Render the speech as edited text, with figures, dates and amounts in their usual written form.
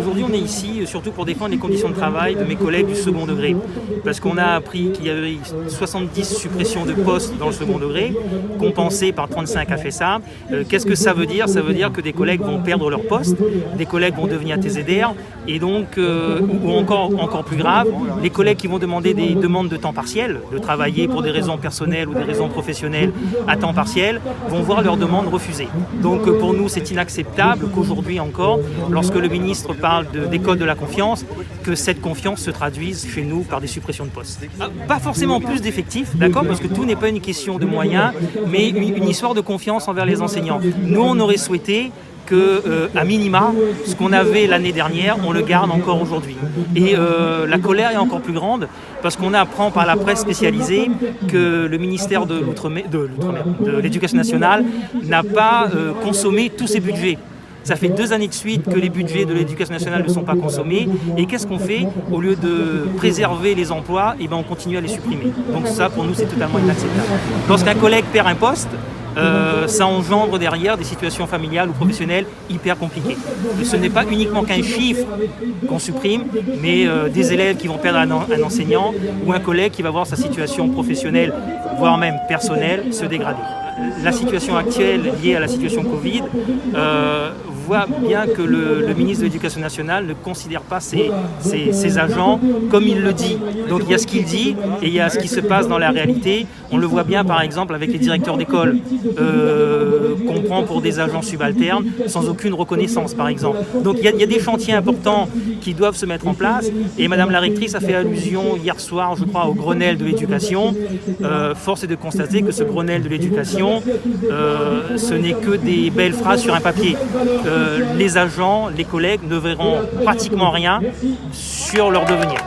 Aujourd'hui, on est ici surtout pour défendre les conditions de travail de mes collègues du second degré. Parce qu'on a appris qu'il y avait 70 suppressions de postes dans le second degré, compensées par 35 à FESA. Qu'est-ce que ça veut dire? Ça veut dire que des collègues vont perdre leur poste, des collègues vont devenir TZR, et donc, ou encore plus grave, les collègues qui vont demander des demandes de temps partiel, de travailler pour des raisons personnelles ou des raisons professionnelles à temps partiel, vont voir leurs demandes refusées. Donc pour nous, c'est inacceptable qu'aujourd'hui encore, lorsque le ministre parle d'école de la confiance, que cette confiance se traduise chez nous par des suppressions de postes. Pas forcément plus d'effectifs, d'accord, parce que tout n'est pas une question de moyens, mais une histoire de confiance envers les enseignants. Nous, on aurait souhaité que, à minima, ce qu'on avait l'année dernière, on le garde encore aujourd'hui. Et la colère est encore plus grande parce qu'on apprend par la presse spécialisée que le ministère de l'Éducation nationale n'a pas consommé tous ses budgets. Ça fait 2 années de suite que les budgets de l'Éducation nationale ne sont pas consommés. Et qu'est-ce qu'on fait? Au lieu de préserver les emplois, eh ben on continue à les supprimer. Donc ça, pour nous, c'est totalement inacceptable. Lorsqu'un collègue perd un poste, ça engendre derrière des situations familiales ou professionnelles hyper compliquées. Et ce n'est pas uniquement qu'un chiffre qu'on supprime, mais des élèves qui vont perdre un enseignant ou un collègue qui va voir sa situation professionnelle, voire même personnelle, se dégrader. La situation actuelle liée à la situation Covid voit bien que le ministre de l'Éducation nationale ne considère pas ses agents comme il le dit. Donc il y a ce qu'il dit et il y a ce qui se passe dans la réalité. On le voit bien par exemple avec les directeurs d'école qu'on prend pour des agents subalternes sans aucune reconnaissance par exemple. Donc il y a des chantiers importants qui doivent se mettre en place et Madame la rectrice a fait allusion hier soir, je crois, au Grenelle de l'éducation. Force est de constater que ce Grenelle de l'éducation, ce n'est que des belles phrases sur un papier. Les agents, les collègues ne verront pratiquement rien sur leur devenir.